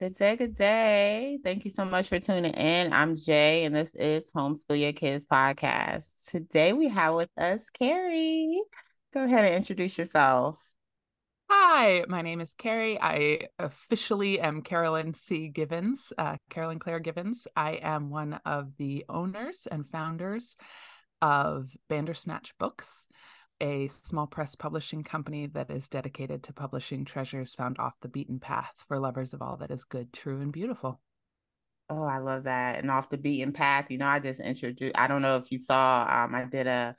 Good day, good day. Thank you so much for tuning in. I'm Jay, and this is Homeschool Your Kids podcast. Today we have with us Carrie. Go ahead and introduce yourself. Hi, my name is Carrie. I officially am Carolyn C. Givens, Carolyn Clare Givens. I am one of the owners and founders of Bandersnatch Books, a small press publishing company that is dedicated to publishing treasures found off the beaten path for lovers of all that is good, true, and beautiful. Oh, I love that. And off the beaten path, I just introduced, I don't know if you saw, I did a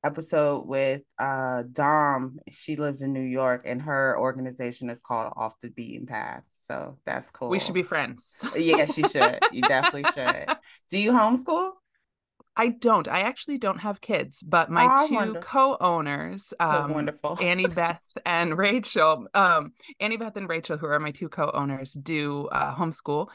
episode with Dom. She lives in New York and her organization is called Off the Beaten Path. So that's We should cool. be friends. Yes, you should. You definitely should. Do you homeschool? I don't. I actually don't have kids, but my Oh, two wonderful. co-owners, Wonderful. Annie Beth and Rachel, who are my two co-owners, do homeschool,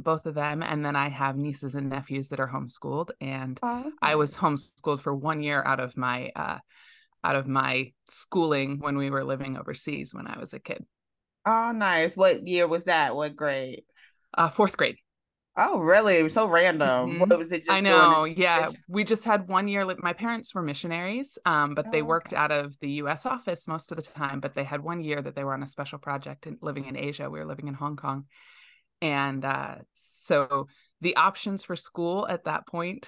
both of them. And then I have nieces and nephews that are homeschooled. And Oh, I okay. was homeschooled for 1 year out of my schooling when we were living overseas when I was a kid. Oh, nice. What year was that? What grade? Fourth grade. Oh, really? It was so random. What Hmm. was it I just during the know. Yeah. transition? We just had 1 year. My parents were missionaries, but they Oh, worked okay. out of the US office most of the time. But they had 1 year that they were on a special project and living in Asia. We were living in Hong Kong. And so the options for school at that point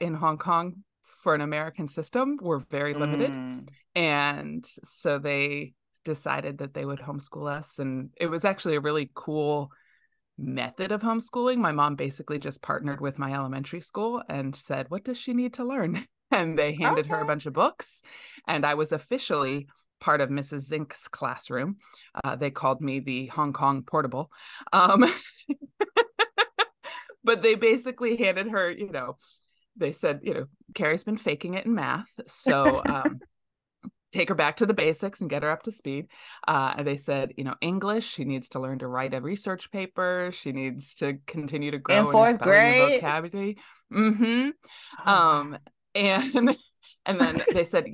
in Hong Kong for an American system were very limited. Mm. And so they decided that they would homeschool us. And it was actually a really cool method of homeschooling. My mom basically just partnered with my elementary school and said, "What does she need to learn?" And they handed her a Okay. bunch of books. And I was officially part of Mrs. Zink's classroom. They called me the Hong Kong portable. Um, but they basically handed her, they said, Carrie's been faking it in math. So take her back to the basics and get her up to speed. And they said, English, she needs to learn to write a research paper. She needs to continue to In grow in her fourth spelling and grade? vocabulary. Mm-hmm. Oh, wow. And and then they said,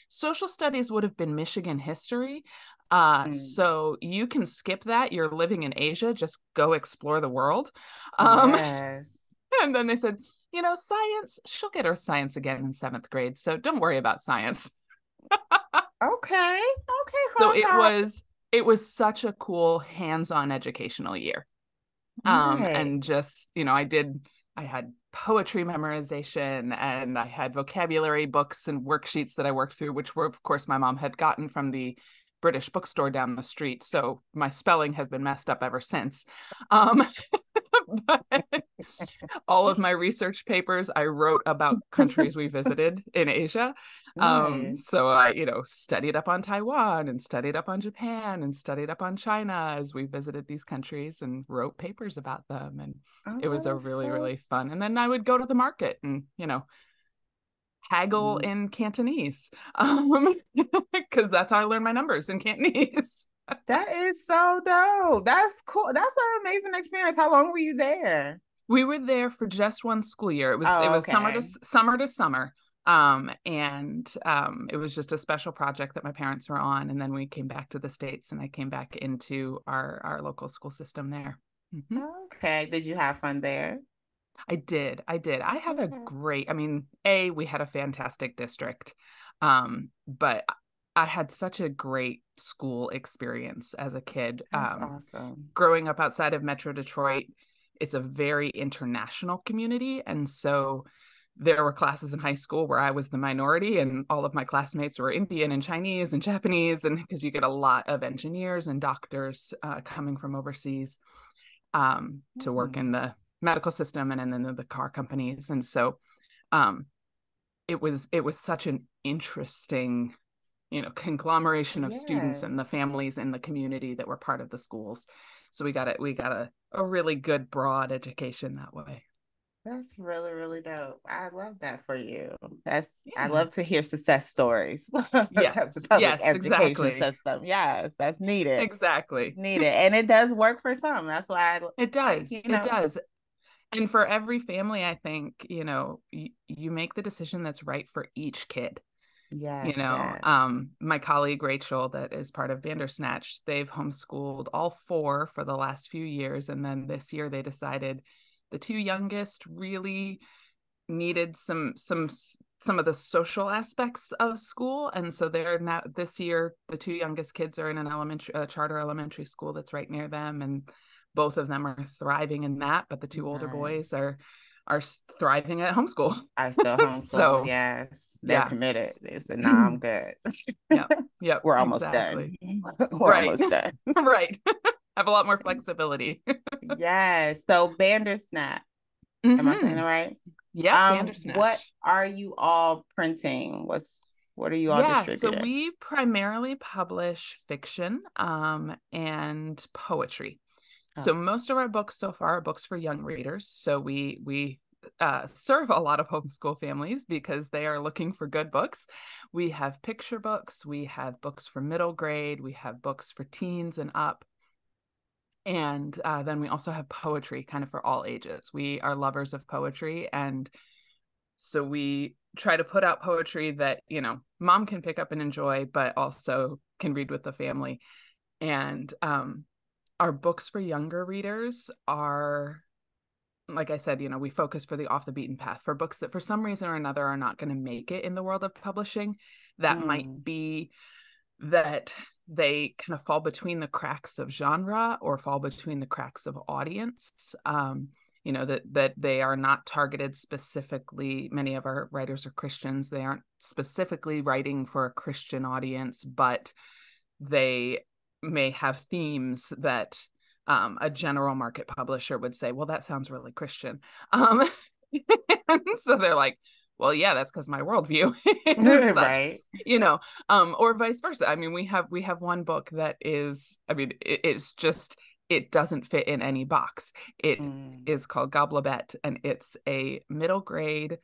social studies would have been Michigan history. Mm. So you can skip that. You're living in Asia. Just go explore the world. Um, Yes. and then they said, science, she'll get earth science again in seventh grade. So don't worry about science. Okay. Okay, So Hong Kong. it was such a cool hands-on educational year. And Nice. just, I had poetry memorization and I had vocabulary books and worksheets that I worked through, which were, of course, my mom had gotten from the British bookstore down the street. So my spelling has been messed up ever since. Um, but all of my research papers I wrote about countries we visited in Asia. Nice. So I, studied up on Taiwan and studied up on Japan and studied up on China as we visited these countries and wrote papers about them. And it was a Oh, really, so really fun. And then I would go to the market and, haggle mm, in Cantonese because that's how I learned my numbers in Cantonese. that is so dope. That's cool. That's an amazing experience. How long were you there? We were there for just one school year. It Oh, was okay. summer to summer. And It was just a special project that my parents were on. And then we came back to the States and I came back into our local school system there. Hmm. Okay. Did you have fun there? I did. I did. I had a Okay. great, I mean, we had a fantastic district. But I had such a great school experience as a kid. That's awesome. Growing up outside of Metro Detroit, it's a very international community. And so there were classes in high school where I was the minority, and all of my classmates were Indian and Chinese and Japanese. And because you get a lot of engineers and doctors coming from overseas to work in Hmm. the medical system and then the car companies. And so um, it was such an interesting conglomeration of students and the Yes. families in the community that were part of the schools. So we got a really good broad education that way. That's really, really dope. I love that for you. I Yeah. love to hear success stories. That's the Yes. public Yes, education exactly. system. Yes, that's needed. Exactly. Needed. And it does work for some. That's why It like, does. It does. And for every family, I think, you make the decision that's right for each kid. You Yes, know, yes. my colleague Rachel, that is part of Bandersnatch, they've homeschooled all four for the last few years. And then this year they decided the two youngest really needed some of the social aspects of school, and so they're now, this year the two youngest kids are in an charter elementary school that's right near them, and both of them are thriving in that, but the two older boys Nice. are thriving at homeschool. I still homeschool. So Yes, they're yeah. committed. They said, "Nah, I'm good. Yep, yep, We're almost done. exactly. We're Right. almost done." Right. Have a lot more flexibility. Yes. So Bandersnatch. Am I saying it Mm-hmm. right? Yep, What Bandersnatch. are you all printing? What are you all Yeah, so distributing? we primarily publish fiction and poetry. So Okay. most of our books so far are books for young readers. So we serve a lot of homeschool families because they are looking for good books. We have picture books, we have books for middle grade, we have books for teens and up. And then we also have poetry kind of for all ages. We are lovers of poetry, and so we try to put out poetry that, you know, mom can pick up and enjoy, but also can read with the family. And our books for younger readers are, like I said, you know, we focus for the off the beaten path, for books that for some reason or another are not going to make it in the world of publishing. That might Mm. be that they kind of fall between the cracks of genre or fall between the cracks of audience. You know, that they are not targeted specifically. Many of our writers are Christians. They aren't specifically writing for a Christian audience, but they may have themes that a general market publisher would say, well, that sounds really Christian. So they're like, well, yeah, that's because my worldview is such, Right. you know, or vice versa. I mean, we have one book that is, I mean, it's just, it doesn't fit in any box. It Mm. is called Goblebet, and it's a middle grade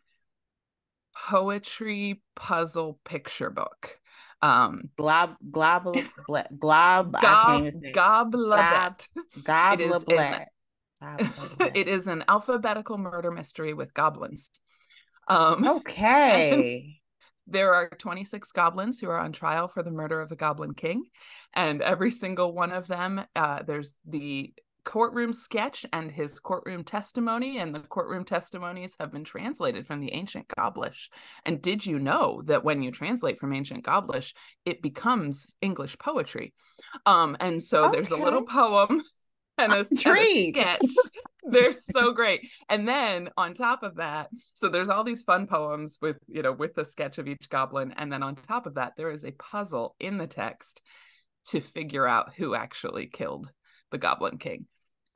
poetry puzzle picture book. Glob. I can't even say gob Goblebet. It is an Gobbler Black. it is an alphabetical murder mystery with goblins. Um, and Okay. there are 26 goblins who are on trial for the murder of the Goblin King, and every single one of them, there's the courtroom sketch and his courtroom testimony, and the courtroom testimonies have been translated from the ancient Goblish. And did you know that when you translate from ancient Goblish, it becomes English poetry? And so there's a little Okay. poem and a Intrigued. sketch. They're so great. And then on top of that, so there's all these fun poems with, you know, with the sketch of each goblin. And then on top of that, there is a puzzle in the text to figure out who actually killed the Goblin King.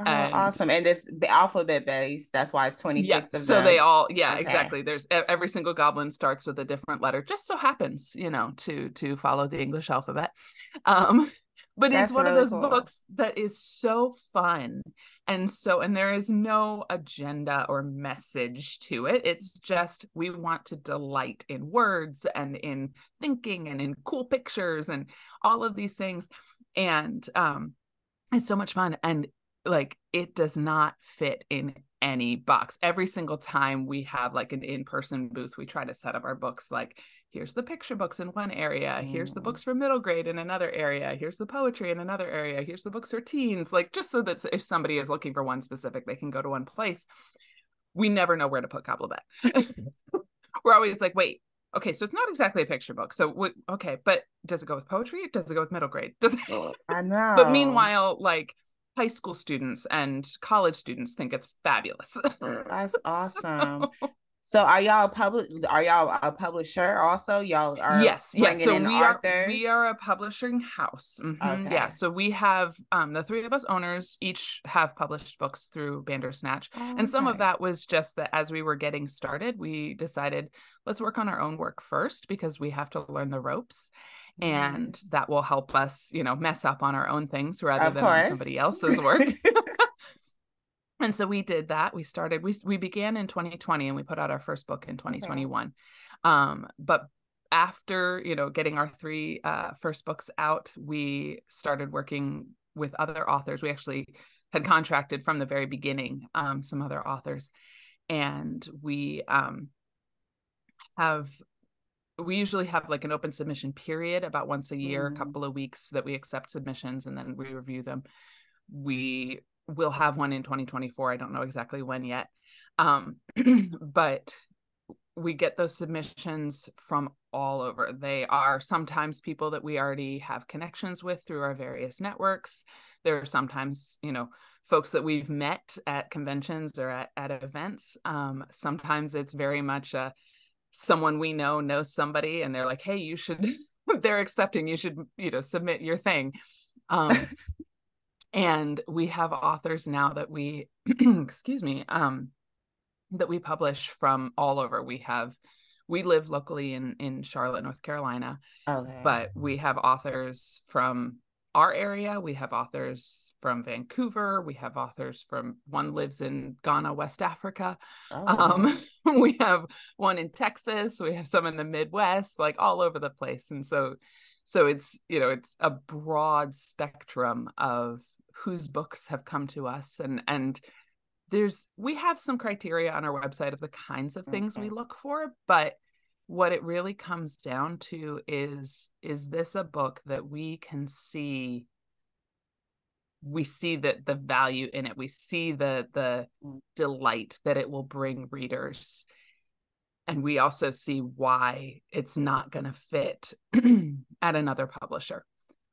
Oh, And awesome. And this alphabet base, that's why it's yeah, 26 of so they them. all, yeah, Okay. exactly. There's every single goblin starts with a different letter, just so happens, you know, to follow the English alphabet. Um, but it's That's one of really those cool. books that is so fun. And there is no agenda or message to it. It's just we want to delight in words and in thinking and in cool pictures and all of these things. And it's so much fun. And like, it does not fit in any box. Every single time we have like an in-person booth, we try to set up our books like, here's the picture books in one area, here's the Mm. books for middle grade in another area, here's the poetry in another area, here's the books for teens, like just so that if somebody is looking for one specific, they can go to one place. We never know where to put Cobblebat. We're always like, wait, okay, so it's not exactly a picture book. So okay, but does it go with poetry? Does it go with middle grade? Does it? I But know. meanwhile, like high school students and college students think it's fabulous. That's awesome. So So are y'all a publisher also? Y'all are yes. bringing So in we authors? are a publishing house. Yeah. Okay. So we have the three of us owners each have published books through Bandersnatch, Oh, and some of nice. that was just that as we were getting started, we decided let's work on our own work first because we have to learn the ropes, and Nice. that will help us, you know, mess up on our own things rather Of than on somebody course. else's work. And so we did that. We began in 2020 and we put out our first book in Okay. 2021. But after, you know, getting our three first books out, we started working with other authors. We actually had contracted from the very beginning some other authors, and we have we usually have like an open submission period about once a year, a Mm. couple of weeks that we accept submissions and then we review them. We will have one in 2024. I don't know exactly when yet. But we get those submissions from all over. They are sometimes people that we already have connections with through our various networks. There are sometimes, folks that we've met at conventions or at events. Sometimes it's very much someone we know knows somebody and they're like, hey, you should, they're accepting, you should, submit your thing. And we have authors now that we, excuse me, that we publish from all over. We live locally in Charlotte, North Carolina, Okay. but we have authors from our area. We have authors from Vancouver. We have authors from, one lives in Ghana, West Africa. Oh, wow. We have one in Texas. We have some in the Midwest, like all over the place. And so it's, it's a broad spectrum of whose books have come to us. And we have some criteria on our website of the kinds of things we Okay. look for, but what it really comes down to is this a book that we see that the value in it, we see the delight that it will bring readers, and we also see why it's not going to fit at another publisher.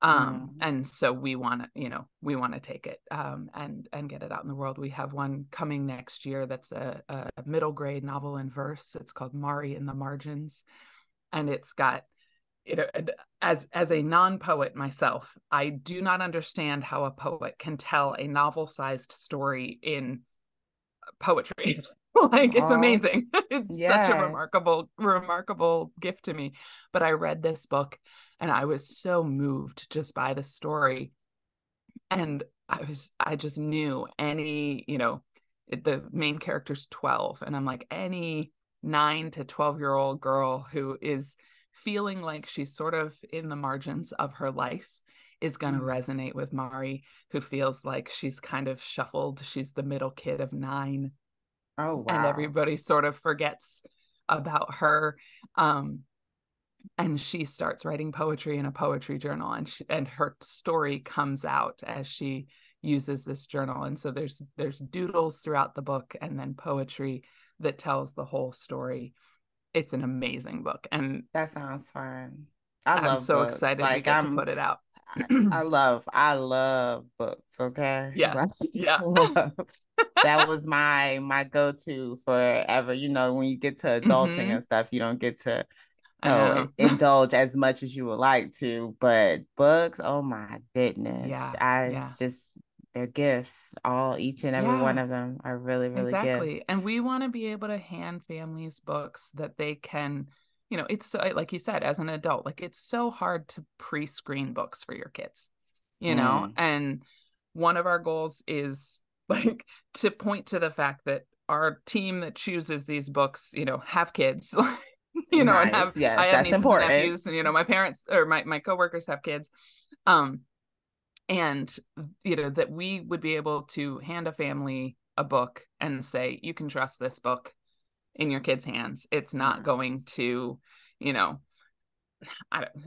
And so we want to take it and get it out in the world. We have one coming next year that's a middle grade novel in verse. It's called Mari in the Margins, and it's got, as a non-poet myself, I do not understand how a poet can tell a novel-sized story in poetry. Like, it's Oh, amazing. It's such a yes. remarkable gift to me. But I read this book and I was so moved just by the story. And I just knew the main character's 12. And I'm like, any 9 to 12-year-old girl who is feeling like she's sort of in the margins of her life is going to resonate with Mari, who feels like she's kind of shuffled. She's the middle kid of 9. Oh, And wow. everybody sort of forgets about her. And she starts writing poetry in a poetry journal, and her story comes out as she uses this journal. And so there's doodles throughout the book and then poetry that tells the whole story. It's an amazing book, and That sounds fun. I I'm love so books. excited we get to put it out. I love books, okay? Yeah. Like, Yeah. love. That was my go-to forever. When you get to adulting Mm-hmm. and stuff, you don't get to I know. indulge as much as you would like to. But books, oh my goodness. Yeah. It's Yeah. just they're gifts. Each and every one Yeah. of them are really, really gifts. Exactly. And we want to be able to hand families books that they can, it's so, like you said, as an adult, like, it's so hard to pre-screen books for your kids, Mm. and one of our goals is like to point to the fact that our team that chooses these books, have kids, and Nice. I Yes, have that's nieces and important. nephews, and, my parents or my coworkers have kids. Um, and that we would be able to hand a family a book and say, you can trust this book in your kids' hands. It's not going Nice. to,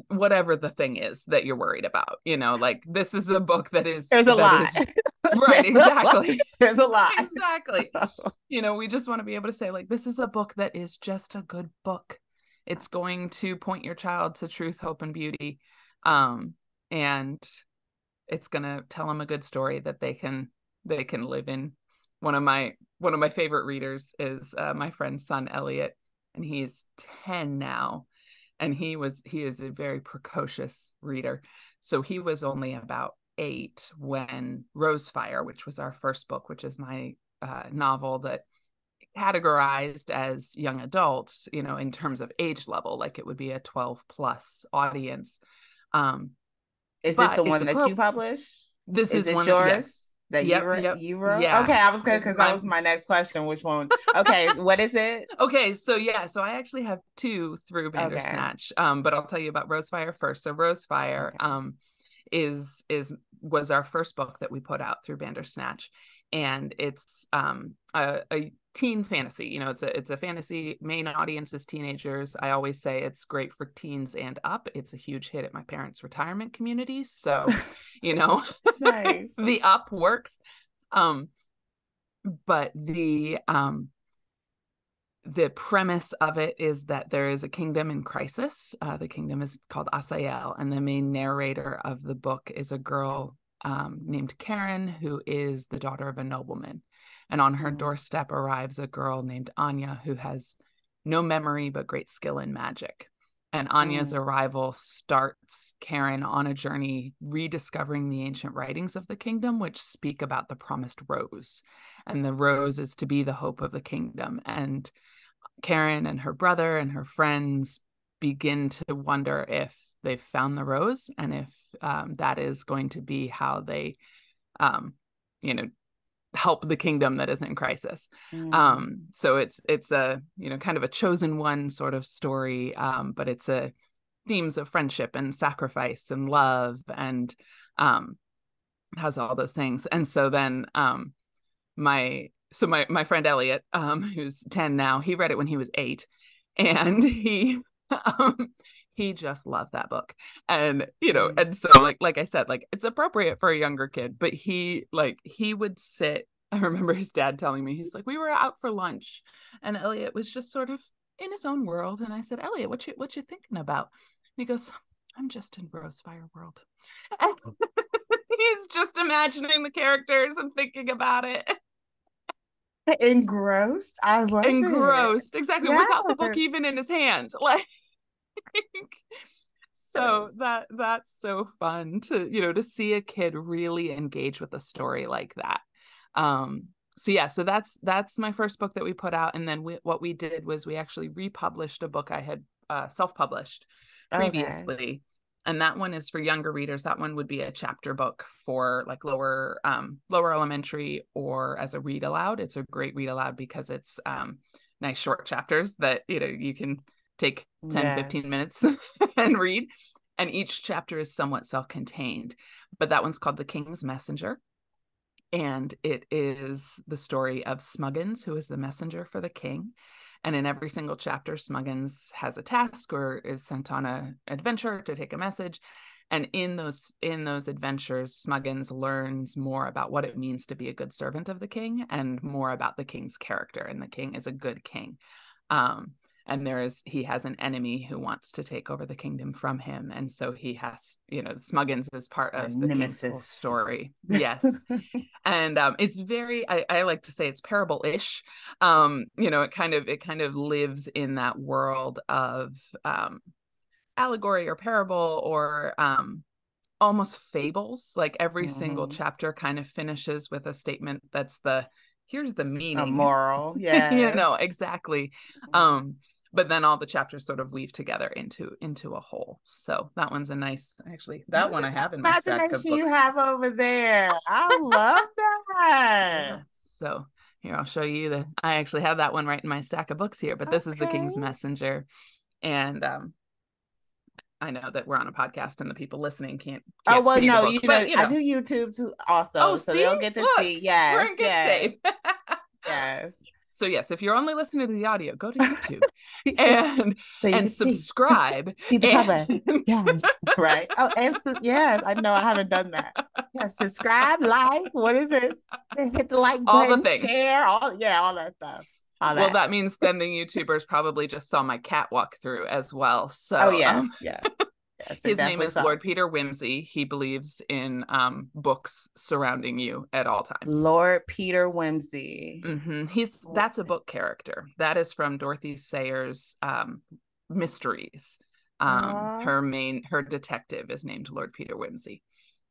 whatever the thing is that you're worried about, like, this is a book that There's a lot. is right. There's a lot. Exactly. There's a lot. Exactly. We just want to be able to say, like, this is a book that is just a good book. It's going to point your child to truth, hope, and beauty. And it's going to tell them a good story that they can live in. One of my favorite readers is my friend's son Elliot, and he's 10 now, and he is a very precocious reader. So he was only about 8 when Rosefire, which was our first book, which is my novel that categorized as young adults, in terms of age level, like it would be a 12 plus audience. Is this But the it's one that you published? this Is is this one that, yours yes. that Yep, yep. you wrote? Yeah. Okay, I was gonna, This is because that my was my next question. Which one? Okay, what is it? Okay, so yeah, so I actually have 2 through Okay, Bandersnatch. But I'll tell you about Rosefire first. So Rosefire okay. was our first book that we put out through Bandersnatch, and it's a teen fantasy. You know, it's a fantasy. Main audience is teenagers. I always say it's great for teens and up. It's a huge hit at my parents' retirement community. So, you know, Nice. the up works. But the premise of it is that there is a kingdom in crisis. The kingdom is called Asael, and the main narrator of the book is a girl named Karen, who is the daughter of a nobleman. And on her doorstep arrives a girl named Anya, who has no memory but great skill in magic. And Anya's arrival starts Karen on a journey rediscovering the ancient writings of the kingdom, which speak about the promised rose. And the rose is to be the hope of the kingdom. And Karen and her brother and her friends begin to wonder if they've found the rose, and if that is going to be how they, you know, help the kingdom that is in crisis. So it's a, you know, kind of a chosen one sort of story, but it's a themes of friendship and sacrifice and love, and has all those things. And so then my friend Elliot, who's 10 now, he read it when he was 8, and he just loved that book. And, you know, and so like I said, like, it's appropriate for a younger kid, but he would sit. I remember his dad telling me, he's like, we were out for lunch and Elliot was just sort of in his own world. And I said, Elliot, what you thinking about? And he goes, I'm just in Rosefire world. And he's just imagining the characters and thinking about it. Engrossed. I love Engrossed, exactly. Yeah. Without the book even in his hand. Like, so that's so fun to, you know, to see a kid really engage with a story like that. So that's my first book that we put out. And then what we did was we actually republished a book I had self-published previously. Okay. And that one is for younger readers. That one would be a chapter book for like lower elementary, or as a read aloud. It's a great read aloud because it's nice short chapters that, you know, you can take 10, 15 minutes and read. And each chapter is somewhat self-contained. But that one's called The King's Messenger. And it is the story of Smuggins, who is the messenger for the king. And in every single chapter, Smuggins has a task or is sent on an adventure to take a message. And in those adventures, Smuggins learns more about what it means to be a good servant of the king, and more about the king's character. And the king is a good king. And he has an enemy who wants to take over the kingdom from him. And so he has, you know, Smuggins is part of the king's whole story. Yes. And it's very, I like to say it's parable-ish. You know, it kind of lives in that world of allegory or parable, or almost fables. Like every single chapter kind of finishes with a statement that's here's the meaning. A moral, yeah. You know, exactly. But then all the chapters sort of weave together into a whole. So that one's a nice, actually, that one I have in my stack of books. You have over there. I love that. Yeah. So here, I'll show you I actually have that one right in my stack of books here, but this is The King's Messenger. And I know that we're on a podcast and the people listening can't see the book, you know, I do YouTube too also, so they'll get to see. Yes, we're in good shape. Yes. So yes, if you're only listening to the audio, go to YouTube and subscribe. See the cover. Yes, right. Oh, and yes, I know I haven't done that. Yeah, subscribe, like, what is it? Hit the like button, all the things. Share, all that stuff. Well, that means then the YouTubers probably just saw my cat walk through as well. So yeah. Yes, his name is Lord Peter Wimsey. He believes in books surrounding you at all times. Lord Peter Wimsey. Mm-hmm. That's a book character. That is from Dorothy Sayers' Mysteries. Her detective is named Lord Peter Wimsey.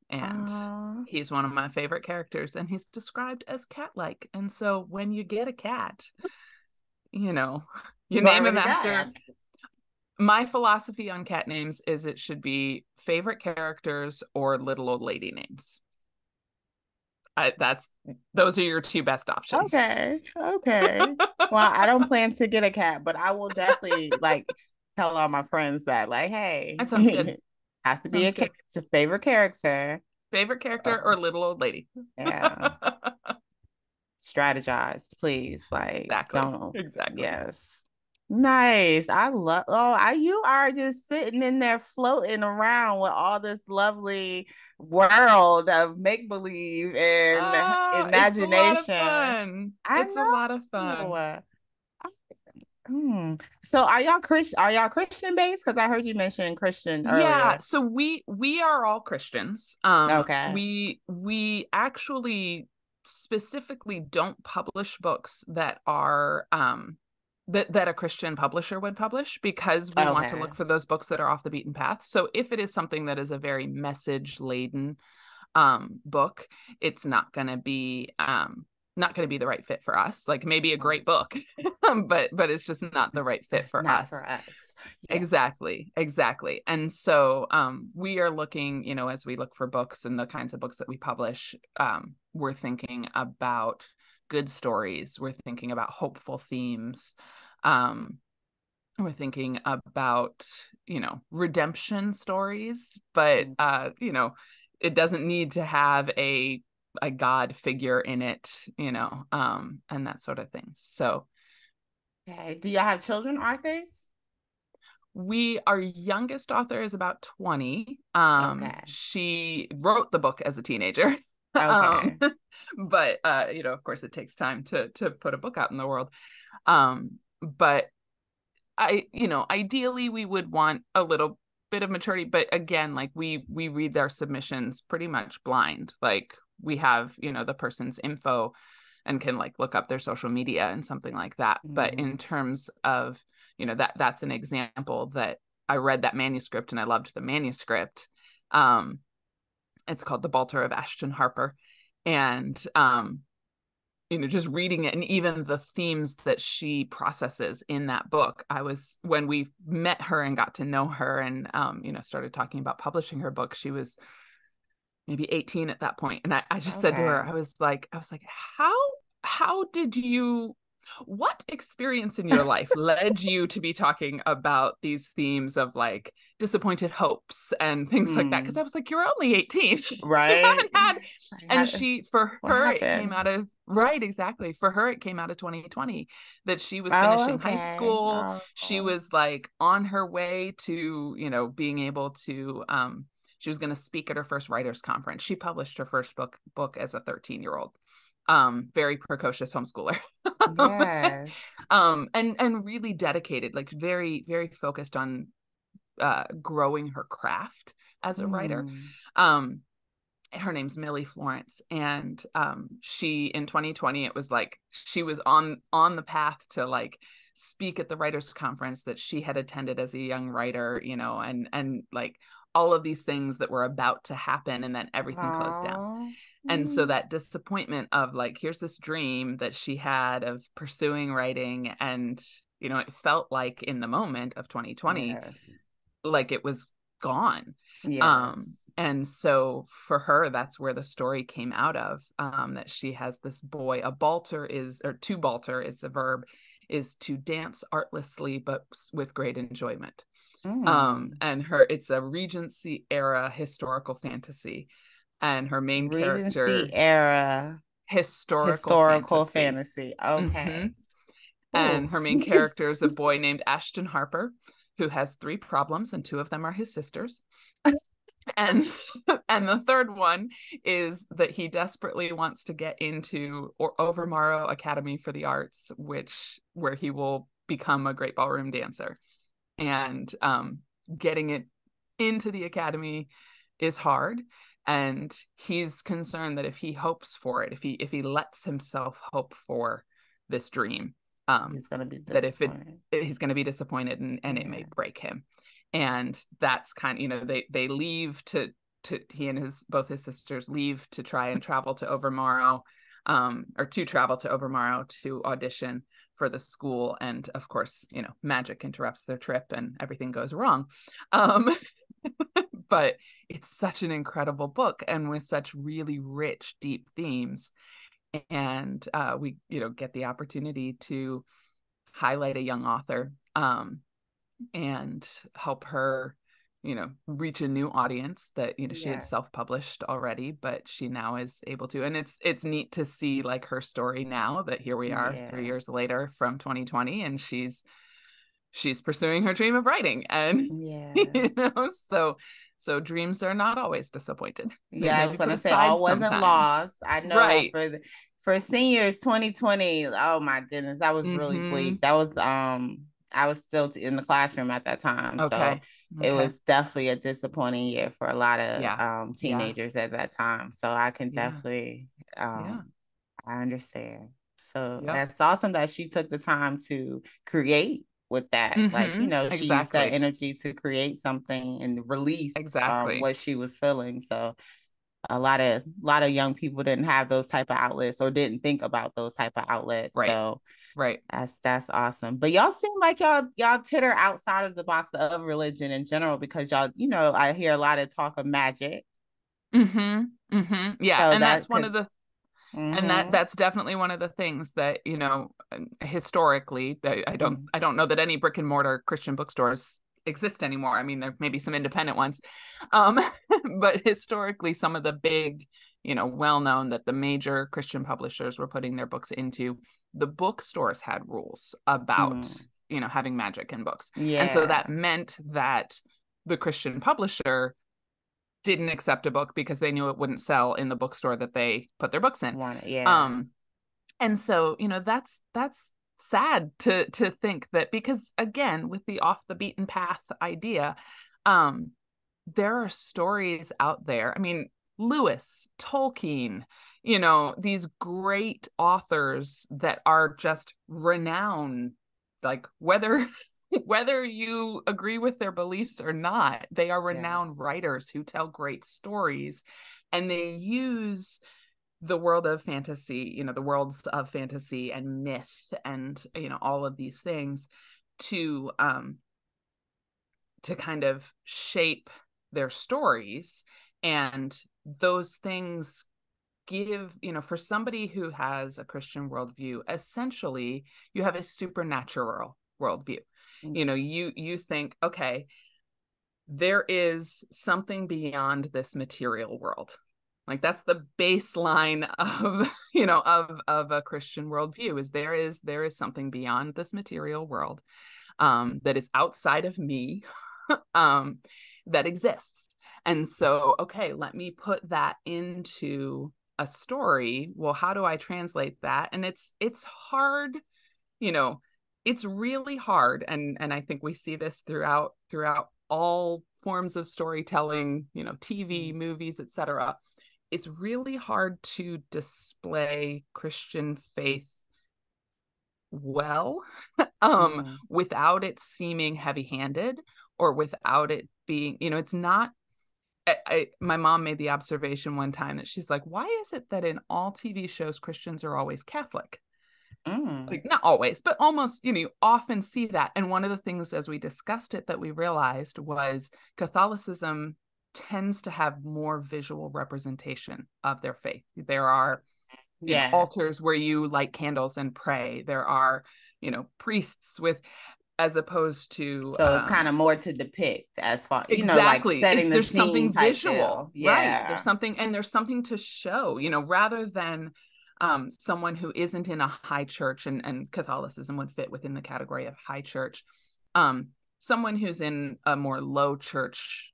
And he's one of my favorite characters, and he's described as cat-like. And so when you get a cat, you know, you name him after. My philosophy on cat names is it should be favorite characters or little old lady names. Those are your two best options. Okay. Well, I don't plan to get a cat, but I will definitely tell all my friends that, hey, that sounds good. Has to be a favorite character. Favorite character or little old lady. Yeah. strategize, please. Like, Exactly. don't. Exactly. Yes. Nice. I love. Oh, you are just sitting in there floating around with all this lovely world of make believe and It's a lot of imagination. fun. I It's a lot of fun. know. Hmm. So are y'all Christian based? Because I heard you mention Christian Yeah, earlier. so we are all Christians. Okay. We actually specifically don't publish books that are that a Christian publisher would publish, because we want to Okay. look for those books that are off the beaten path. So if it is something that is a very message laden book, it's not going to be the right fit for us. Like, maybe a great book, but it's just not the right fit for Not us. for us. Yes. Exactly. And so we are looking, as we look for books and the kinds of books that we publish, we're thinking about good stories. We're thinking about hopeful themes. We're thinking about, redemption stories, but it doesn't need to have a God figure in it, and that sort of thing. So Okay. Do y'all have children authors? our youngest author is about 20. Okay. She wrote the book as a teenager. um, Okay. but of course it takes time to put a book out in the world. But ideally we would want a little bit of maturity, but again, like we read their submissions pretty much blind. Like, we have, the person's info and can like look up their social media and something like that. But in Mm. terms of, that's an example that I read that manuscript and I loved the manuscript. It's called The Balter of Ashton Harper. And just reading it, and even the themes that she processes in that book. When we met her and got to know her and started talking about publishing her book, she was maybe 18 at that point. And I just said to her, Okay. I was like, how did you, what experience in your life led you to be talking about these themes of like disappointed hopes and things like that? Because Mm. I was like, you're only 18. You Right. haven't had, Like, and she, for what her, it came happened? out of, right, exactly. For her, it came out of 2020 that she was Oh, finishing high okay. school. She Oh. was like on her way to, being able to, she was going to speak at her first writers conference. She published her first book as a 13-year-old. Very precocious homeschooler. Yes. And really dedicated, like very, very focused on growing her craft as a writer. Mm. Her name's Millie Florence, and she, in 2020, it was like she was on the path to like speak at the writers conference that she had attended as a young writer, and like all of these things that were about to happen, and then everything closed down. Oh. And so Mm. that disappointment of like, here's this dream that she had of pursuing writing, and it felt like in the moment of 2020, Yes. like it was gone. Yes. And so for her, that's where the story came out of, that she has this boy. To balter is a verb, is to dance artlessly but with great enjoyment. Mm. And it's a Regency era historical fantasy, and her main Regency character, era historical historical fantasy. fantasy. Mm-hmm. Okay. Ooh. And her main character is a boy named Ashton Harper, who has 3 problems, and 2 of them are his sisters. And and the third one is that he desperately wants to get into Overmorrow Academy for the Arts, where he will become a great ballroom dancer. And getting it into the academy is hard, and he's concerned that if he hopes for it, if he lets himself hope for this dream, He's gonna be that if disappointed. he's going to be disappointed, and it may Yeah. break him. And that's kind of, they leave to he and both his sisters leave to try and travel to Overmorrow, or to travel to Overmorrow to audition for the school. And of course, magic interrupts their trip and everything goes wrong. um but it's such an incredible book, and with such really rich, deep themes. And we get the opportunity to highlight a young author, and help her reach a new audience that, she had Yeah. self-published already, but she now is able to. And it's neat to see like her story now that here we are 3 years later from 2020, and she's pursuing her dream of writing. And, Yeah. so dreams are not always disappointed. They Yeah, I may was be put gonna say aside all wasn't sometimes. lost. I know Right. for seniors 2020, oh my goodness, that was really Mm-hmm. bleak. That was I was still in the classroom at that time. So Okay. it Okay. was definitely a disappointing year for a lot of Yeah. Yeah. teenagers at that time. So I can Yeah. definitely Yeah. I understand. So Yep. that's awesome that she took the time to create with that. Like, Mm-hmm. she used that Exactly. energy to create something and release Exactly. what she was feeling. So a lot of young people didn't have those type of outlets or didn't think about those type of outlets. Right. So Right. that's awesome. But y'all seem like y'all titter outside of the box of religion in general, because y'all, I hear a lot of talk of magic. Mm-hmm. Mm-hmm. Yeah. So And that that's one because of the and mm-hmm, that's definitely one of the things that, historically, I don't know that any brick and mortar Christian bookstores exist anymore. I mean, there may be some independent ones. Um, but historically, some of the big, well known that the major Christian publishers were putting their books into, the bookstores had rules about, mm, having magic in books. And so that yeah, meant that the Christian publisher didn't accept a book because they knew it wouldn't sell in the bookstore that they put their books in. yeah, Um, and so, that's sad to think that, because again, with the off the beaten path idea, um, there are stories out there. I mean, Lewis, Tolkien, these great authors that are just renowned, like whether you agree with their beliefs or not, they are yeah, renowned writers who tell great stories, and they use the world of fantasy, the worlds of fantasy and myth and, all of these things to kind of shape their stories. And those things give, for somebody who has a Christian worldview, essentially you have a supernatural worldview. mm, You think, okay, there is something beyond this material world. Like that's the baseline of, of a Christian worldview, is there is something beyond this material world, that is outside of me, um, that exists. And so, okay, let me put that into a story. Well, how do I translate that? And it's hard, you know, it's really hard. And I think we see this throughout all forms of storytelling, TV, mm, movies, etc. It's really hard to display Christian faith well, mm, without it seeming heavy-handed, or without it being, it's not. My mom made the observation one time that she's like, why is it that in all TV shows Christians are always Catholic? mm, Like not always, but almost, you often see that. And one of the things as we discussed it that we realized was Catholicism tends to have more visual representation of their faith. There are, yeah. altars where you light candles and pray. There are, priests with, as opposed to, So it's kind of more to depict as far, like exactly, setting the there's scene something type visual, deal. right? Yeah. There's something to show, rather than someone who isn't in a high church, and Catholicism would fit within the category of high church. Someone who's in a more low church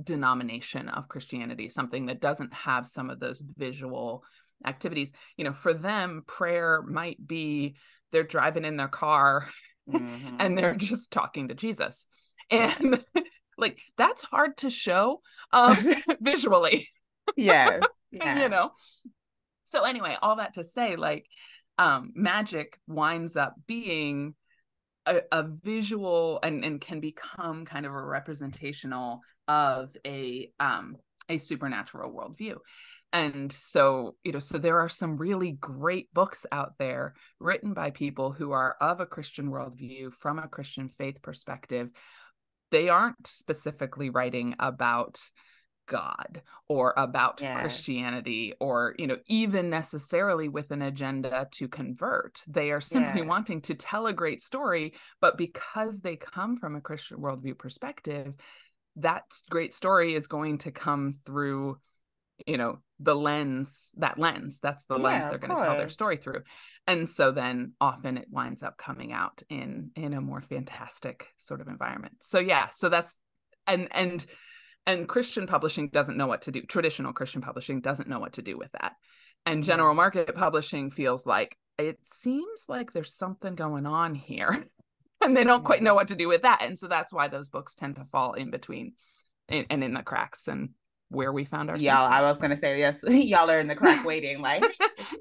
denomination of Christianity, something that doesn't have some of those visual activities, for them, prayer might be they're driving in their car Mm-hmm. and they're just talking to Jesus. Yeah. And like that's hard to show visually, Yes. you Yeah. know. So anyway, all that to say, like, magic winds up being a visual, and can become kind of a representational of a supernatural worldview. And so, so there are some really great books out there written by people who are of a Christian worldview from a Christian faith perspective. They aren't specifically writing about God or about Yes. Christianity, or, even necessarily with an agenda to convert. They are simply wanting Yes. to tell a great story, but because they come from a Christian worldview perspective, that great story is going to come through, you know, that's the lens Yeah, they're of going to tell their course. story through. And so then often it winds up coming out in a more fantastic sort of environment. So yeah, so that's, and Christian publishing doesn't know what to do. Traditional Christian publishing doesn't know what to do with that. And Yeah. general market publishing feels like, it seems like there's something going on here. And they don't quite Yeah. know what to do with that. And so that's why those books tend to fall in between and in the cracks, and where we found our sweet Y'all, I spot. was gonna say, yes, y'all are in the crack waiting, like,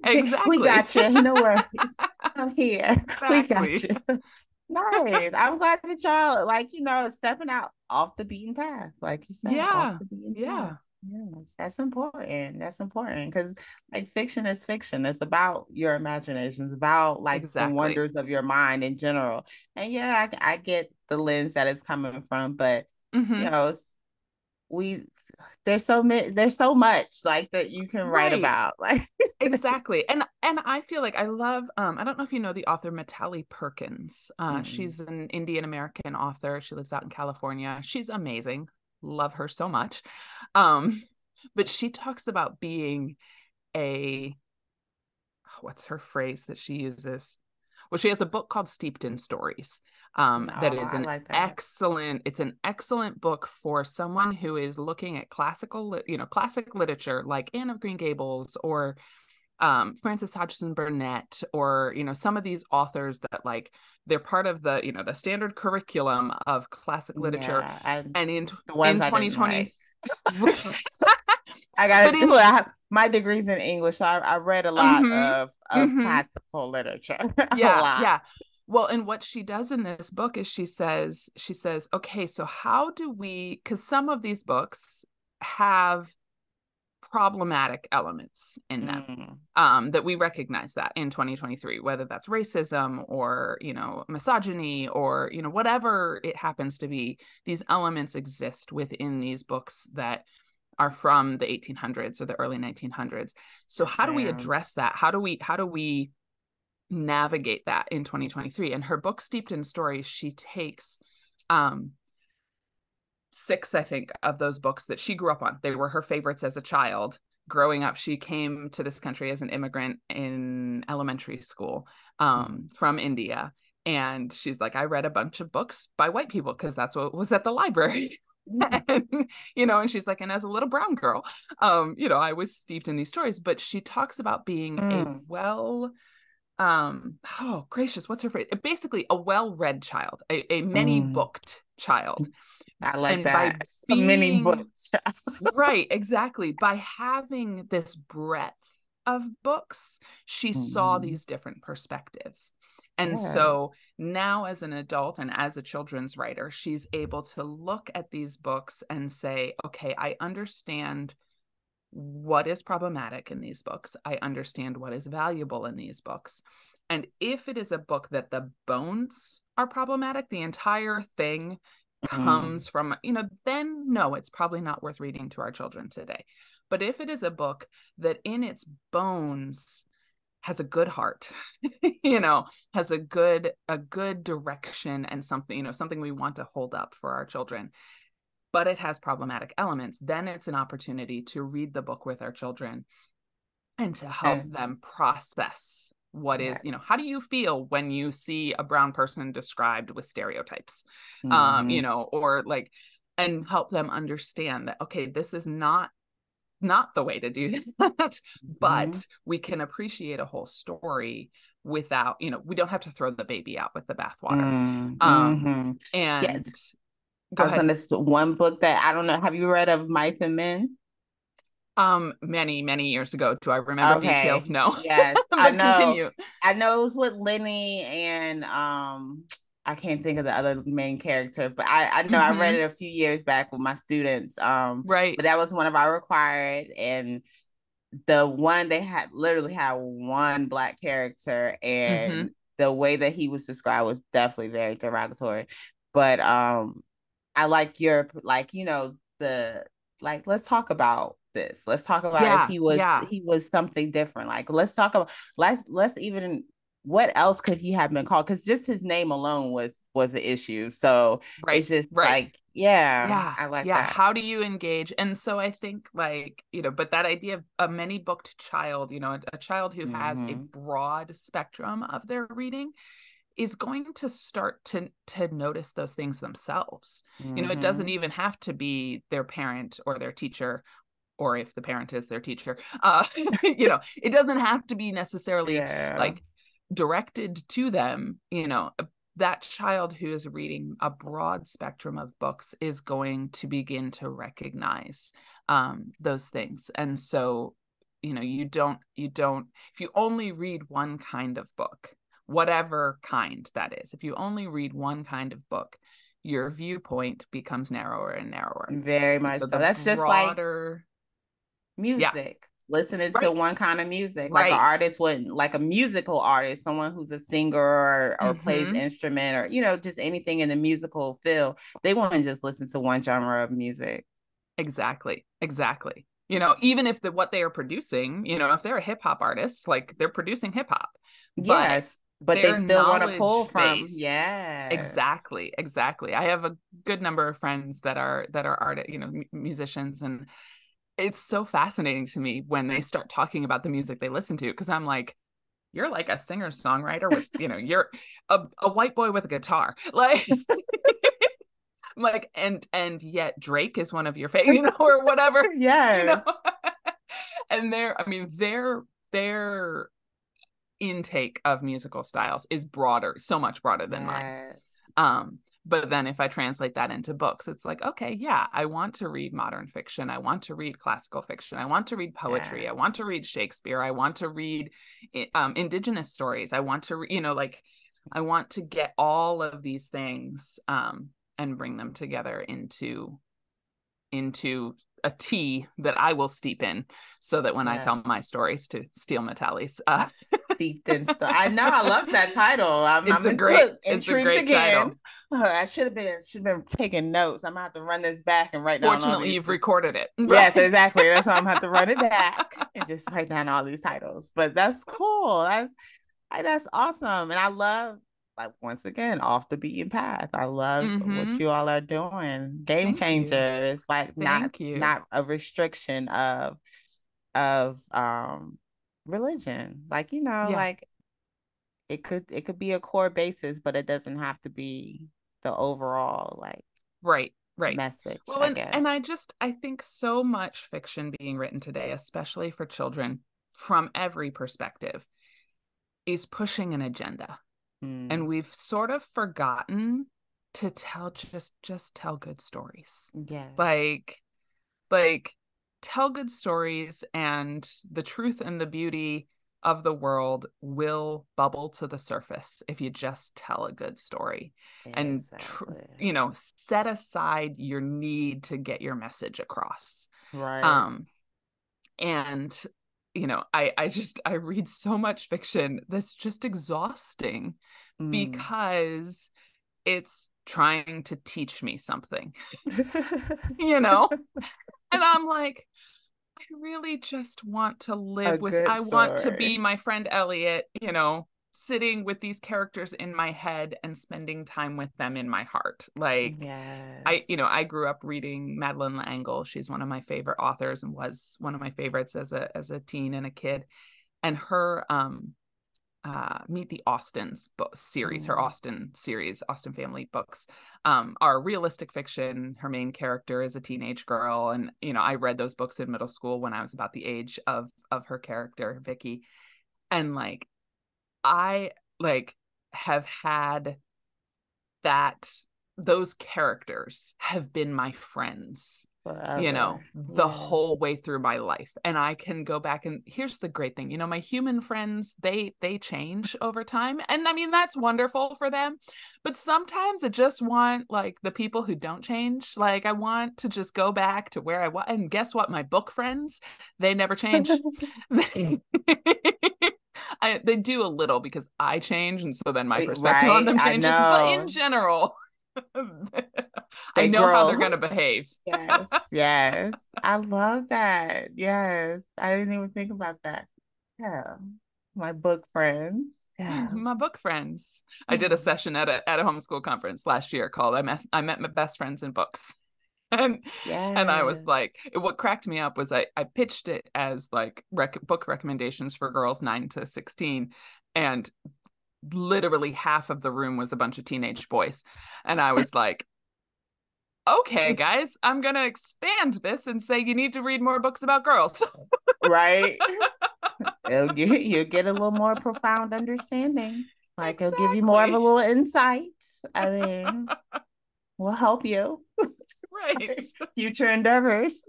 we Exactly. got you. No worries. I'm here. We got Exactly. you. Nice. I'm glad that y'all, like, stepping out off the beaten path, like you said, off Yeah. the beaten path. Yeah. Yes, that's important. That's important because, like, fiction is fiction. It's about your imagination. It's about, like, the Exactly. wonders of your mind in general. And yeah, I get the lens that it's coming from, but you Mm-hmm. know, we there's so much like that you can write Right. about. Like, Exactly. And I feel like I love, I don't know if you know the author Matali Perkins. mm, She's an Indian American author. She lives out in California. She's amazing. Love her so much. Um, but she talks about being a, what's her phrase that she uses? Well, she has a book called Steeped in Stories. no, That is I an like that. excellent, it's an excellent book for someone who is looking at classic literature like Anne of Green Gables or Frances Hodgson Burnett, or some of these authors that, like, they're part of the the standard curriculum of classic literature. Yeah, And the ones in I didn't 2020, like. I but gotta in do it. My degree's in English, so I read a lot mm-hmm, of mm-hmm, classical literature. A yeah, lot. yeah. Well, and what she does in this book is she says, okay, so how do we, because some of these books have problematic elements in them, Mm, that we recognize that in 2023, whether that's racism or misogyny or whatever it happens to be. These elements exist within these books that are from the 1800s or the early 1900s. So yes, how do we ma'am. address that? How do we navigate that in 2023? And her book Steeped in Stories, she takes um six, I think, of those books that she grew up on. They were her favorites as a child. Growing up, she came to this country as an immigrant in elementary school, Mm, from India. And she's like, I read a bunch of books by white people because that's what was at the library. mm, And and she's like, and as a little brown girl, I was steeped in these stories. But she talks about being a mm, oh gracious, what's her phrase? Basically a well-read child, a many mm. booked child. I like And by that. Many being books. right, exactly, by having this breadth of books, she saw Mm, these different perspectives. And yeah. so now, as an adult and as a children's writer, she's able to look at these books and say, okay, I understand what is problematic in these books. I understand what is valuable in these books. And if it is a book that the bones are problematic, the entire thing Mm, comes from, then no, it's probably not worth reading to our children today. But if it is a book that in its bones has a good heart, has a good direction and something, something we want to hold up for our children, but it has problematic elements, then it's an opportunity to read the book with our children and to help and them process what is, yeah. how do you feel when you see a brown person described with stereotypes, Mm-hmm. or like, and help them understand that, okay, this is not the way to do that, Mm-hmm. but we can appreciate a whole story without, we don't have to throw the baby out with the bathwater. Mm-hmm. Yeah. And I go was ahead. gonna one book that I don't know. Have you read of Mice and Men? Many, many years ago. Do I remember details? Okay. No. Yes, I But know. continue. I know it was with Lenny and I can't think of the other main character, but I know I read Mm-hmm. it a few years back with my students. Right. But that was one of our required, and the one they had literally had one black character, Mm-hmm. and the way that he was described was definitely very derogatory. But I like your, like, the, like, let's talk about this. Let's talk about if Yeah. he Yeah. was something different. Like, let's talk about, let's even, what else could he have been called? Because just his name alone was was the issue. So Right. it's just Right. like, yeah, Yeah. I like Yeah. that. How do you engage? And so I think, like, but that idea of a many booked child, a child who has a Mm-hmm. broad spectrum of their reading is going to start to notice those things themselves. It doesn't Mm-hmm. even have to be their parent or their teacher, or if the parent is their teacher. It doesn't have to be necessarily Yeah. like directed to them. That child who is reading a broad spectrum of books is going to begin to recognize those things. And so, if you only read one kind of book, whatever kind that is, if you only read one kind of book, your viewpoint becomes narrower and narrower. Very And much so so. the That's just like broader, yeah, music. Listening to right, one kind of music, like an right. artist wouldn't, like a musical artist, someone who's a singer or plays Mm-hmm. instrument or just anything in the musical field, they wouldn't just listen to one genre of music. Exactly. Exactly. Even if what they are producing, if they're a hip hop artist, like they're producing hip hop, but Yes, but they their still want to pull knowledge from, base. yes. Exactly. Exactly. I have a good number of friends that are art, musicians, and it's so fascinating to me when they start talking about the music they listen to, because I'm like, you're like a singer songwriter with, you're a white boy with a guitar, like. Like, and yet Drake is one of your favorite, or whatever, you know. Yes. And their intake of musical styles is broader, so much broader than mine. Yes. But then if I translate that into books, it's like, okay, yeah, I want to read modern fiction, I want to read classical fiction, I want to read poetry, I Yes. want to read Shakespeare, I want to read indigenous stories, I want to like, I want to get all of these things and bring them together into a tea that I will steep in, so that when I tell my Yes. stories to Steel Metallies, Steeped in stuff. I know. I love that title. it's I'm a great look it's a intrigued great again. title. I should have been taking notes. I'm gonna have to run this back and write down all Fortunately, these. you've recorded it, Yes, right? exactly. That's why I'm gonna have to run it back and just write down all these titles. But that's cool. That's awesome. And I love, like, once again, off the beaten path. I love what Mm-hmm. you all are doing. Game Thank changer. you. It's like not Thank you. not a restriction of religion. Like, Yeah. like it could be a core basis, but it doesn't have to be the overall, like, Right. Right. message, Well, I and guess. I think so much fiction being written today, especially for children, from every perspective, is pushing an agenda. And Mm, we've sort of forgotten to just tell good stories. yes. Like tell good stories, and the truth and the beauty of the world will bubble to the surface if you just tell a good story, and Exactly. set aside your need to get your message across. Right. um and I read so much fiction that's just exhausting, Mm. because it's trying to teach me something, you know? And I'm like, I really just want to A I good want to be story. my friend Elliot, sitting with these characters in my head and spending time with them in my heart. Like, Yes. I grew up reading Madeleine L'Engle. She's one of my favorite authors, and was one of my favorites as a teen and a kid. And her Meet the Austins book series, her Mm. Austen series, Austen family books, are realistic fiction. Her main character is a teenage girl, and I read those books in middle school when I was about the age of her character Vicky, and like I like have had that those characters have been my friends, Forever. the Yes. whole way through my life. And I can go back, and here's the great thing, my human friends, they change over time. And I mean, that's wonderful for them. But sometimes I just want, like, the people who don't change. Like, I want to just go back to where I was. And guess what? My book friends, they never change. They do a little because I change, and so then my perspective on Right. them I changes. But in know. general, I They know how they're grow. gonna behave. Yes. Yes. I love that. Yes. I didn't even think about that. Yeah. My book friends. Yeah. My book friends. I did a session at a homeschool conference last year called I met my best friends in books. And I was Yes. like, what cracked me up was I pitched it as like book recommendations for girls 9 to 16, and literally half of the room was a bunch of teenage boys. And I was like, okay, guys, I'm gonna expand this and say you need to read more books about girls. Right. You'll get a little more profound understanding. Like it'll give you more of a Exactly. little insight. I mean, we'll help you. Right. Future endeavors.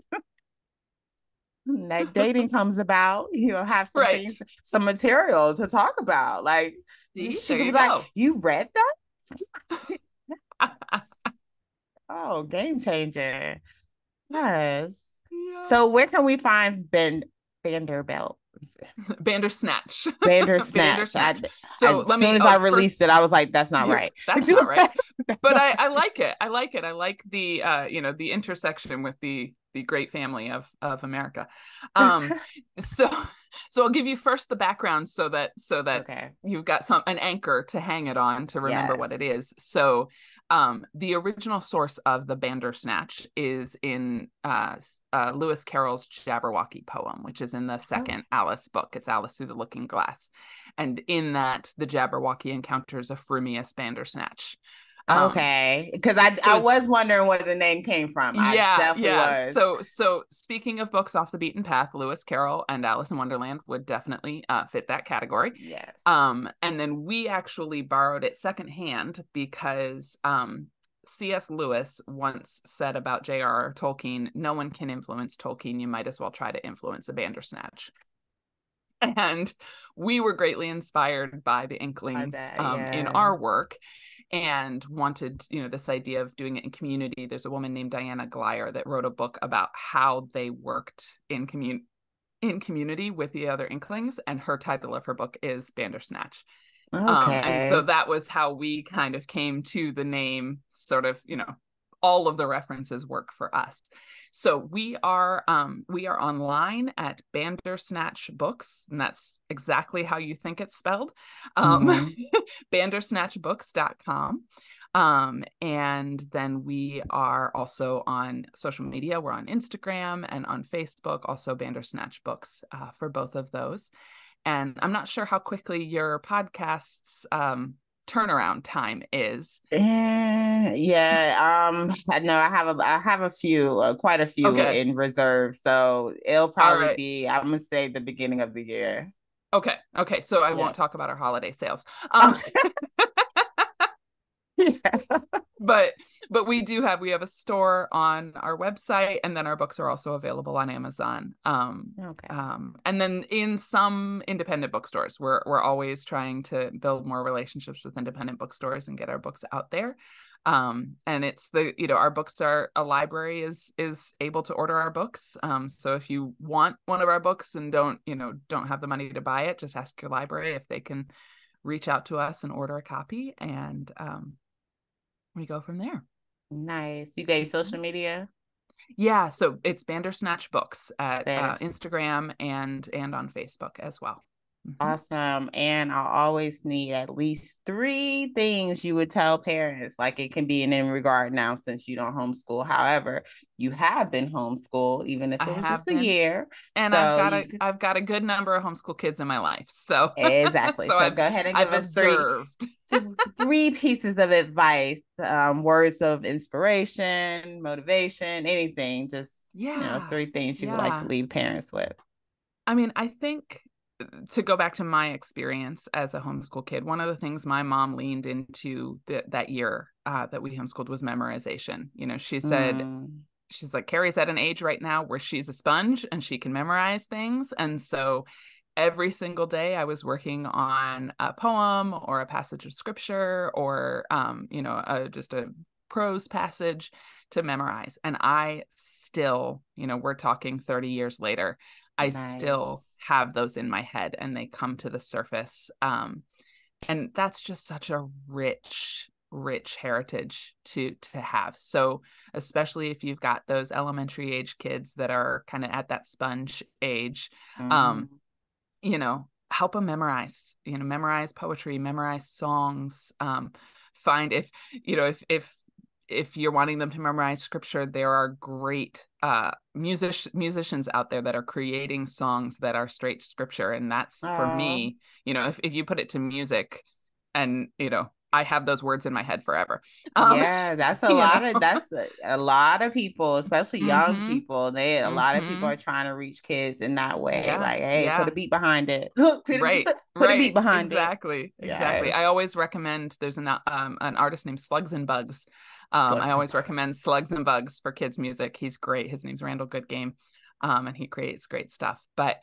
That dating comes about, you'll have some Right. things, some material to talk about. Like See, she there could be you like, go. "You read that? Oh, game changer!" Yes. Yeah. So where can we find Ben Vanderbilt? Bandersnatch. Bandersnatch. Bandersnatch. I, So as let soon me, as I oh, released first, it, I was like, "That's not right." that's not right. That's But not I like it. I like it. I like the the intersection with the great family of America. right. Um, so I'll give you first the background so that Okay. you've got an anchor to hang it on to remember what Yes. it is. So the original source of the Bandersnatch is in Lewis Carroll's Jabberwocky poem, which is in the Oh. second Alice book. It's Alice Through the Looking Glass. And in that, the Jabberwocky encounters a frumious Bandersnatch. Um, Okay. Because I so it's was wondering where the name came from. I yeah, definitely yeah. was. So speaking of books off the beaten path, Lewis Carroll and Alice in Wonderland would definitely fit that category. Yes. And then we actually borrowed it secondhand because C.S. Lewis once said about J.R.R. Tolkien, no one can influence Tolkien. You might as well try to influence a Bandersnatch. And we were greatly inspired by the I inklings bet. in Yeah. our work, and wanted, this idea of doing it in community. There's a woman named Diana Glyer that wrote a book about how they worked in community with the other inklings, and her title of her book is Bandersnatch. And so Okay. that was how we kind of came to the name, sort of, all of the references work for us. So we are online at Bandersnatch Books, and that's exactly how you think it's spelled. Mm-hmm. Bandersnatchbooks.com. And then we are also on social media. We're on Instagram and on Facebook, also Bandersnatch Books, for both of those. And I'm not sure how quickly your podcast's turnaround time is. Yeah. I know I have a few, quite a few Okay. in reserve. So it'll All probably right. be, I'm gonna say the beginning of the year. Okay. Okay. So I Yeah. won't talk about our holiday sales. Okay. Yeah. But we have a store on our website, and then our books are also available on Amazon. Okay. And then in some independent bookstores, we're always trying to build more relationships with independent bookstores and get our books out there. And it's our books are a library is able to order our books. So if you want one of our books and don't have the money to buy it, just ask your library if they can reach out to us and order a copy, and we go from there. Nice. You gave social media? Yeah, so it's Bandersnatch Books at Better. Instagram and on Facebook as well. Mm-hmm. Awesome. And I'll always need at least 3 things you would tell parents. Like it can be in regard now since you don't homeschool. However, you have been homeschooled, even if I it was have just a been, year. and So you could I've got a good number of homeschool kids in my life. So exactly. so So go ahead and give I've us three observed. three pieces of advice, words of inspiration, motivation, anything. Just Yeah. 3 things you would like to Yeah. leave parents with. I mean, I think, to go back to my experience as a homeschool kid, one of the things my mom leaned into that year that we homeschooled was memorization. She said, Mm, she's like, Carrie's at an age right now where she's a sponge and she can memorize things. And so every single day I was working on a poem or a passage of scripture or, just a prose passage to memorize. And I still, we're talking 30 years later, I still nice. have those in my head and they come to the surface. And that's just such a rich heritage to have. So especially if you've got those elementary age kids that are kind of at that sponge age, Mm-hmm. you know help them memorize, memorize poetry, memorize songs. Find if you're wanting them to memorize scripture, there are great musicians out there that are creating songs that are straight scripture. And that's, for Oh, me, if you put it to music, and I have those words in my head forever. yeah, that's you know a lot of people, especially young mm-hmm, people. A lot of people mm-hmm. are trying to reach kids in that way. Yeah, Like, hey, put a yeah. beat behind it. Put Right, put a beat right. behind it. Exactly, exactly. I Yes. always recommend, there's an artist named Slugs and Bugs. I Slugs and always recommend bugs. Slugs and Bugs for kids music. He's great. His name's Randall Goodgame. And he creates great stuff. But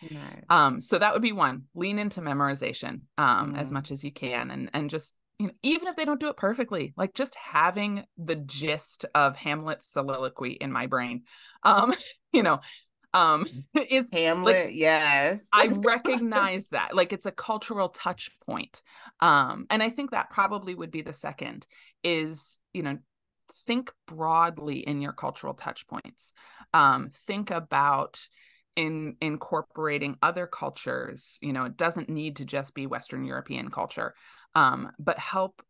Nice. so that would be one. Lean into memorization as Mm. much as you can, and just, even if they don't do it perfectly, like just having the gist of Hamlet's soliloquy in my brain, you know, is like, Hamlet, yes. I recognize that, like, it's a cultural touch point. And I think that probably would be the second is, think broadly in your cultural touch points. Think about incorporating other cultures. It doesn't need to just be Western European culture, but help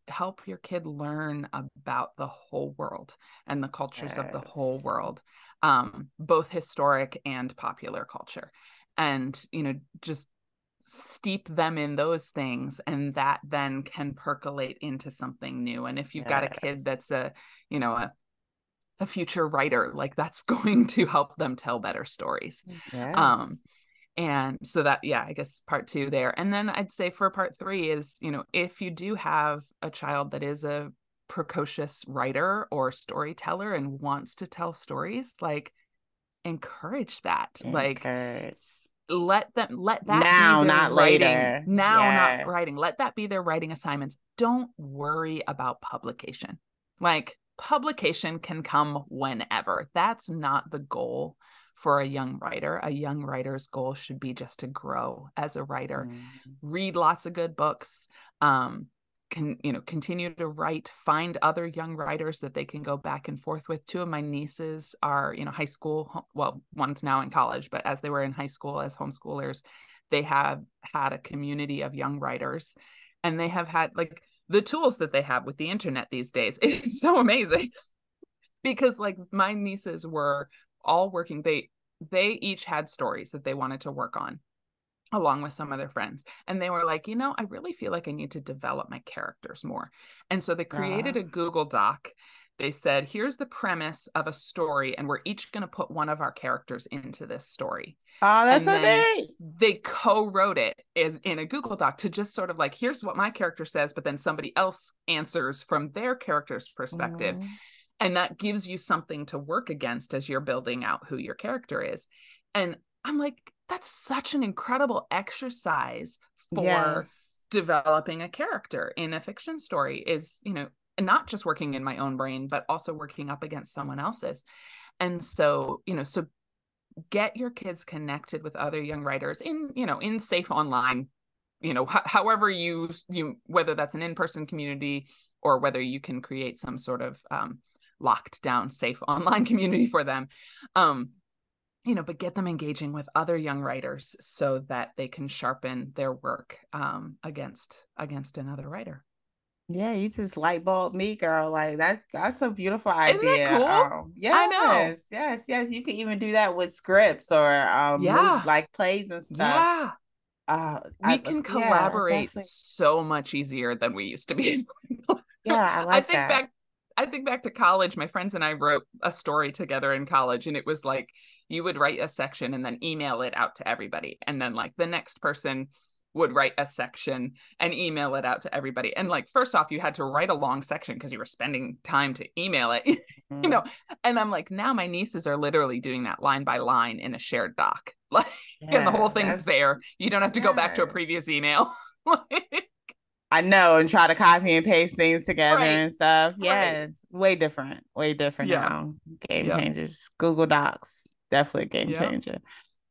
your kid learn about the whole world and the cultures of the whole Yes. world, both historic and popular culture. And just steep them in those things, and that then can percolate into something new. And if you've got a kid Yes. that's a future writer, like, that's going to help them tell better stories. um Yes. and so that, yeah, I guess part two there. And then I'd say for part three is, if you do have a child that is a precocious writer or storyteller and wants to tell stories, like, encourage that. Like, Encourage. let that be Now, their not writing later. now, not Yeah. writing. Let that be their writing assignments. Don't worry about publication. Like, publication can come whenever. That's not the goal for a young writer. A young writer's goal should be just to grow as a writer, Mm. read lots of good books, continue to write, find other young writers that they can go back and forth with. Two of my nieces are, high school, well, one's now in college, but as they were in high school as homeschoolers, they have had a community of young writers, and they have had, like, the tools that they have with the internet these days is so amazing. Because, like, my nieces were all working, they each had stories that they wanted to work on along with some of their friends. And they were like, I really feel like I need to develop my characters more. And so they created a Google Doc. They said, here's the premise of a story, and we're each going to put one of our characters into this story. Oh, that's And so then neat. they co-wrote it as in a Google Doc to just sort of like, here's what my character says, but then somebody else answers from their character's perspective. Mhm. And that gives you something to work against as you're building out who your character is. And I'm like, that's such an incredible exercise for Yes. developing a character in a fiction story, is, not just working in my own brain, but also working up against someone else's. And so, so get your kids connected with other young writers in safe online, however you, whether that's an in-person community or whether you can create some sort of locked down safe online community for them. But get them engaging with other young writers so that they can sharpen their work against another writer. Yeah, you just light bulb me, girl. Like that's a beautiful Isn't that idea. cool? I know. Yes. You can even do that with scripts or move Yeah. like plays and stuff. Yeah. We can Yeah, collaborate definitely. so much easier than we used to be. Yeah, I I like think that. back I think back to college. My friends and I wrote a story together in college, and it was like, you would write a section and then email it out to everybody. And then, like, the next person would write a section and email it out to everybody. And, like, first off, you had to write a long section because you were spending time to email it, you know. Mhm. And I'm like, now my nieces are literally doing that line by line in a shared doc. Like, and the whole Yeah, thing's there. You don't have to go back to a yeah. previous email. Like, I know, and try to copy and paste things together right, and stuff. right. Yeah, it's way different. Way different Yeah. now. Game Yep. changers. Google Docs, definitely a game Yeah. changer.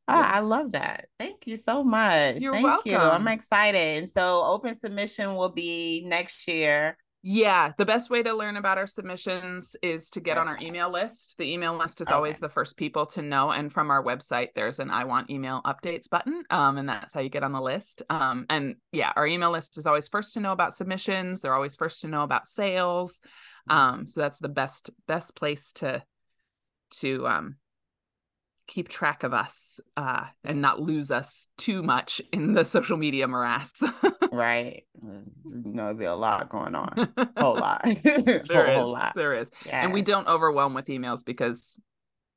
Oh, Yeah. I love that. Thank you so much. You're Thank you. I'm welcome. excited. And so open submission will be next year. Yeah, the best way to learn about our submissions is to get on our Website. email list. The email list is Okay. always the first people to know. And from our website, there's an I want email updates button. And that's how you get on the list. And yeah, our email list is always first to know about submissions. They're always first to know about sales. So that's the best place to keep track of us and not lose us too much in the social media morass. Right. It'd be a lot going on. Whole lot. whole lot. There is. And we Yes. don't overwhelm with emails because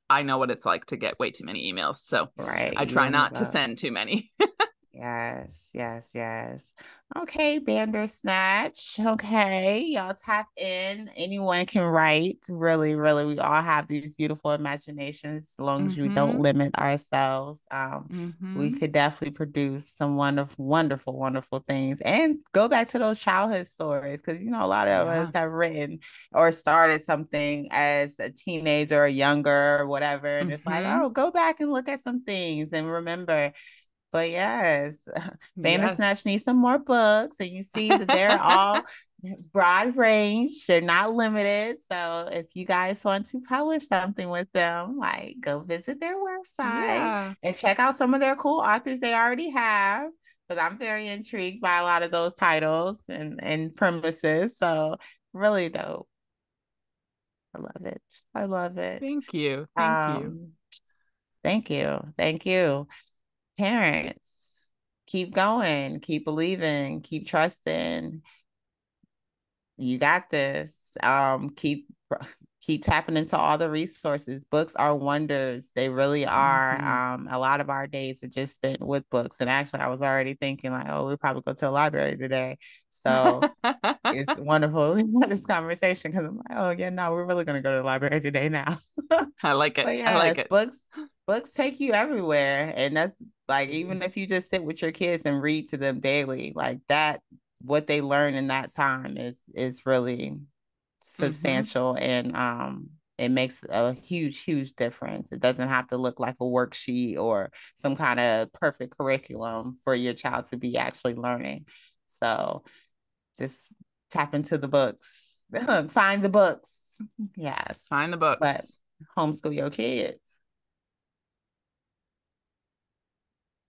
I know what it's like to get way too many emails. So Right. I You try in the not to boat. send too many. Yes, yes, yes. Okay, Bandersnatch. Okay, y'all tap in. Anyone can write. Really, really, we all have these beautiful imaginations as long as we don't Mm-hmm. limit ourselves. We Mm-hmm. could definitely produce some wonderful, wonderful, wonderful things and go back to those childhood stories because a lot of us Yeah. have written or started something as a teenager or younger or whatever. And it's like, Mm-hmm. oh, go back and look at some things and remember. But yes, Yes. Bandersnatch needs some more books. And you see that they're all broad range. They're not limited. So if you guys want to publish something with them, like go visit their website Yeah. and check out some of their cool authors they already have. Because I'm very intrigued by a lot of those titles and premises. So really dope. I love it. I love it. Thank you. Thank you. Um, thank you. Thank you. Parents, keep going, keep believing, keep trusting. You got this. Keep tapping into all the resources. Books are wonders. They really are. Mm-hmm. A lot of our days are just spent with books. And actually, I was already thinking like, oh, we'll probably go to a library today. So it's wonderful we had this conversation because I'm like, oh yeah, no, we're really gonna go to the library today now. I like it. But I like yes, it. books take you everywhere. And that's like even if you just sit with your kids and read to them daily, like that, what they learn in that time is really Mm-hmm. substantial and it makes a huge, huge difference. It doesn't have to look like a worksheet or some kind of perfect curriculum for your child to be actually learning. So just tap into the books. Find the books. Yes. Find the But books. homeschool your kids.